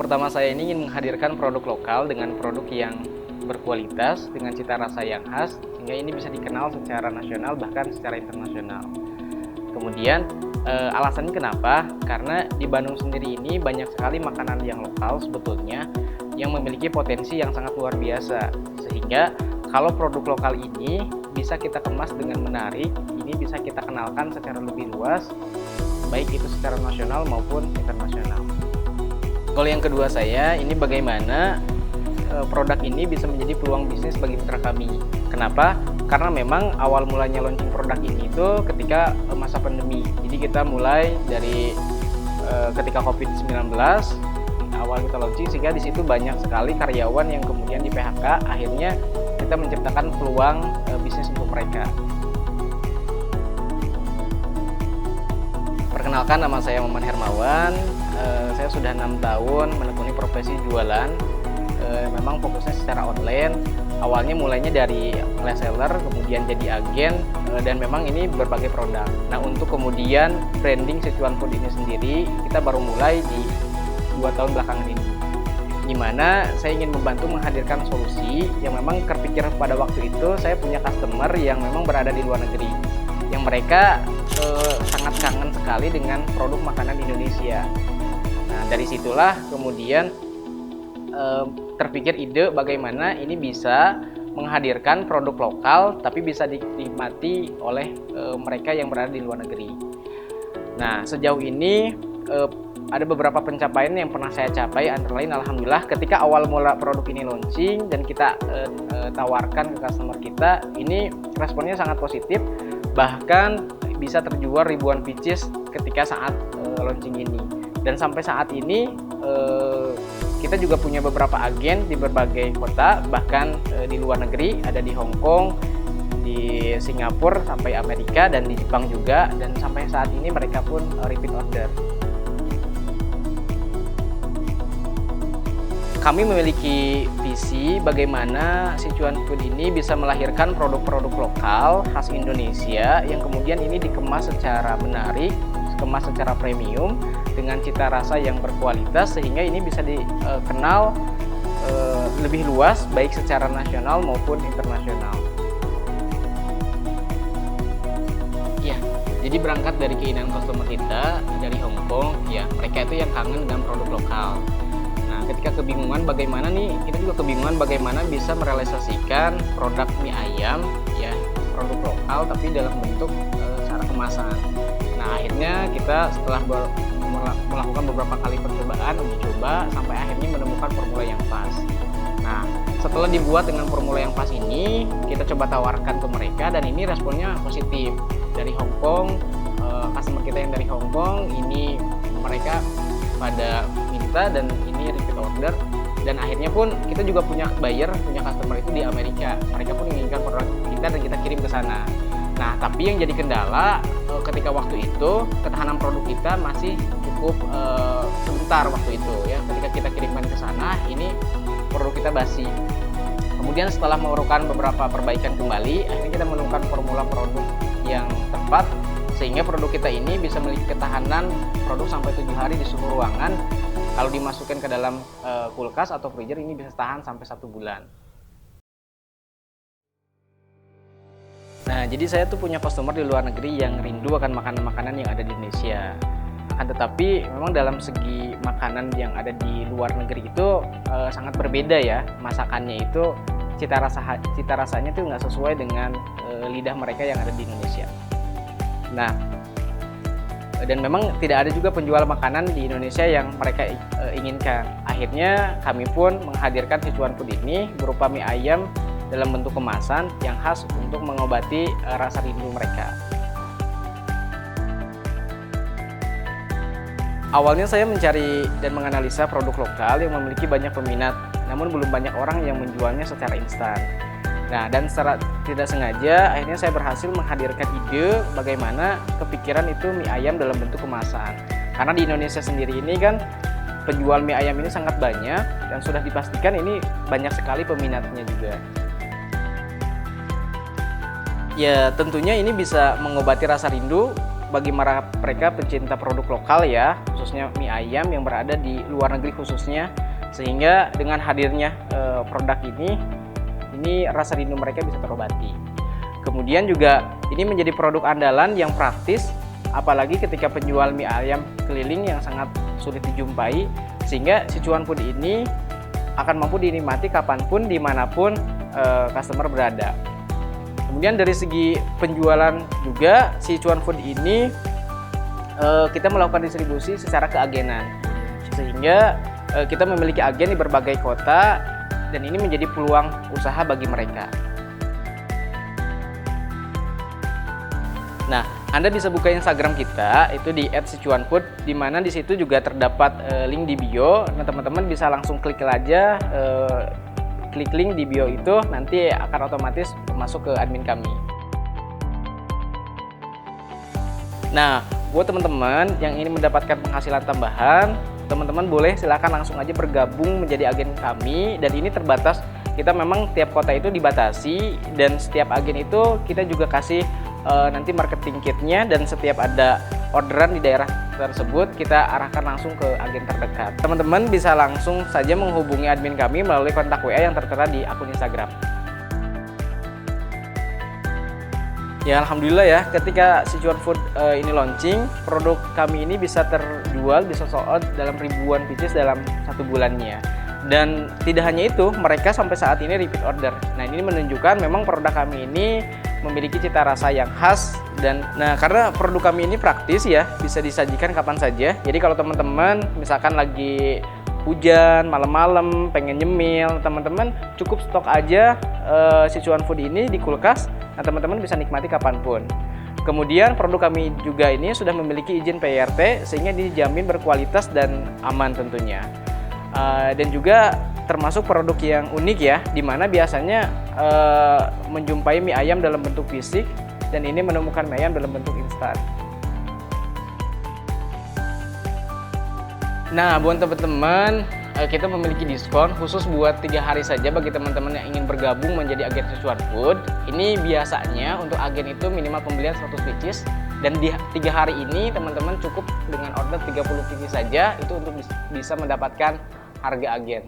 pertama saya ini ingin menghadirkan produk lokal dengan produk yang berkualitas, dengan cita rasa yang khas, sehingga ini bisa dikenal secara nasional bahkan secara internasional. Kemudian alasannya kenapa? Karena di Bandung sendiri ini banyak sekali makanan yang lokal sebetulnya yang memiliki potensi yang sangat luar biasa. Sehingga kalau produk lokal ini bisa kita kemas dengan menarik, ini bisa kita kenalkan secara lebih luas, baik itu secara nasional maupun internasional. Goal yang kedua saya ini bagaimana produk ini bisa menjadi peluang bisnis bagi mitra kami. Kenapa? Karena memang awal mulanya launching produk ini itu ketika masa pandemi. Jadi kita mulai dari ketika COVID-19 awal kita launching, sehingga di situ banyak sekali karyawan yang kemudian di PHK. Akhirnya kita menciptakan peluang bisnis untuk mereka. Perkenalkan, nama saya Maman Hermawan. Saya sudah 6 tahun menekuni profesi jualan. Memang fokusnya secara online. Awalnya mulainya dari reseller, kemudian jadi agen, dan memang ini berbagai produk. Nah, untuk kemudian branding Sichuan Food ini sendiri, kita baru mulai di 2 tahun belakangan ini. Dimana saya ingin membantu menghadirkan solusi yang memang terpikir pada waktu itu. Saya punya customer yang memang berada di luar negeri, yang mereka sangat kangen sekali dengan produk makanan Indonesia. Nah, dari situlah kemudian terpikir ide bagaimana ini bisa menghadirkan produk lokal tapi bisa dinikmati oleh mereka yang berada di luar negeri. Nah, sejauh ini ada beberapa pencapaian yang pernah saya capai, antara lain alhamdulillah ketika awal mula produk ini launching dan kita tawarkan ke customer kita, ini responnya sangat positif, bahkan bisa terjual ribuan pieces ketika saat launching ini. Dan sampai saat ini kita juga punya beberapa agen di berbagai kota, bahkan di luar negeri, ada di Hong Kong, di Singapura, sampai Amerika, dan di Jepang juga. Dan sampai saat ini mereka pun repeat order. Kami memiliki visi bagaimana Sichuan Food ini bisa melahirkan produk-produk lokal khas Indonesia yang kemudian ini dikemas secara menarik, dikemas secara premium dengan cita rasa yang berkualitas, sehingga ini bisa dikenal lebih luas baik secara nasional maupun internasional. Ya, jadi berangkat dari keinginan customer kita dari Hong Kong, ya mereka itu yang kangen dengan produk lokal. Nah, ketika kebingungan bagaimana nih, kita juga kebingungan bagaimana bisa merealisasikan produk mie ayam, ya produk lokal tapi dalam bentuk cara kemasan. Nah, akhirnya kita setelah melakukan beberapa kali percobaan, uji coba, sampai akhirnya menemukan formula yang pas. Nah, setelah dibuat dengan formula yang pas ini, kita coba tawarkan ke mereka dan ini responnya positif. Dari Hong Kong, customer kita yang dari Hong Kong, ini mereka pada minta dan ini repeat order. Dan akhirnya pun kita juga punya buyer, punya customer itu di Amerika. Mereka pun menginginkan produk kita dan kita kirim ke sana. Nah, tapi yang jadi kendala ketika waktu itu ketahanan produk kita masih cukup sebentar waktu itu, ya. Ketika kita kirimkan ke sana, ini produk kita basi. Kemudian setelah melakukan beberapa perbaikan kembali, akhirnya kita menemukan formula produk yang tepat sehingga produk kita ini bisa memiliki ketahanan produk sampai 7 hari di suhu ruangan. Kalau dimasukkan ke dalam kulkas atau freezer, ini bisa tahan sampai 1 bulan. Nah, jadi saya tuh punya customer di luar negeri yang rindu akan makanan-makanan yang ada di Indonesia. Akan tetapi memang dalam segi makanan yang ada di luar negeri itu sangat berbeda ya. Masakannya itu cita rasanya tuh nggak sesuai dengan lidah mereka yang ada di Indonesia. Nah, dan memang tidak ada juga penjual makanan di Indonesia yang mereka inginkan. Akhirnya kami pun menghadirkan Sichuan Food ini berupa mie ayam dalam bentuk kemasan yang khas untuk mengobati rasa rindu mereka. Awalnya saya mencari dan menganalisa produk lokal yang memiliki banyak peminat, namun belum banyak orang yang menjualnya secara instan. Nah, dan secara tidak sengaja akhirnya saya berhasil menghadirkan ide bagaimana kepikiran itu mie ayam dalam bentuk kemasan. Karena di Indonesia sendiri ini kan penjual mie ayam ini sangat banyak dan sudah dipastikan ini banyak sekali peminatnya juga. Ya, tentunya ini bisa mengobati rasa rindu bagi mereka pecinta produk lokal ya, khususnya mie ayam yang berada di luar negeri khususnya, sehingga dengan hadirnya produk ini rasa rindu mereka bisa terobati. Kemudian juga ini menjadi produk andalan yang praktis, apalagi ketika penjual mie ayam keliling yang sangat sulit dijumpai, sehingga Sichuan Food ini akan mampu dinikmati kapanpun, dimanapun customer berada. Kemudian dari segi penjualan juga, Sichuan Food ini kita melakukan distribusi secara keagenan, sehingga kita memiliki agen di berbagai kota, dan ini menjadi peluang usaha bagi mereka. Nah, Anda bisa buka Instagram kita itu di @sichuanfood, di mana di situ juga terdapat link di bio. Nah, teman-teman bisa langsung klik aja, klik link di bio itu, nanti akan otomatis masuk ke admin kami. Nah, buat teman-teman yang ingin mendapatkan penghasilan tambahan, teman-teman boleh silakan langsung aja bergabung menjadi agen kami, dan ini terbatas. Kita memang tiap kota itu dibatasi, dan setiap agen itu kita juga kasih nanti marketing kitnya, dan setiap ada orderan di daerah tersebut kita arahkan langsung ke agen terdekat. Teman-teman bisa langsung saja menghubungi admin kami melalui kontak WA yang tertera di akun Instagram. Ya, alhamdulillah ya, ketika Sichuan Food ini launching, produk kami ini bisa terjual, bisa sold out dalam ribuan pieces dalam 1 bulannya. Dan tidak hanya itu, mereka sampai saat ini repeat order. Nah, ini menunjukkan memang produk kami ini memiliki cita rasa yang khas, dan karena produk kami ini praktis ya, bisa disajikan kapan saja. Jadi kalau teman-teman misalkan lagi hujan, malam-malam, pengen nyemil, teman-teman cukup stok aja Sichuan Food ini di kulkas. Nah, teman-teman bisa nikmati kapanpun. Kemudian produk kami juga ini sudah memiliki izin PRT, sehingga dijamin berkualitas dan aman tentunya. Dan juga termasuk produk yang unik ya, dimana biasanya menjumpai mie ayam dalam bentuk fisik, dan ini menemukan mie ayam dalam bentuk instan. Nah, buat teman-teman, kita memiliki diskon khusus buat 3 hari saja bagi teman-teman yang ingin bergabung menjadi agen Sichuan Food. Ini biasanya untuk agen itu minimal pembelian 100 pieces, dan di 3 hari ini teman-teman cukup dengan order 30 pieces saja itu untuk bisa mendapatkan harga agen.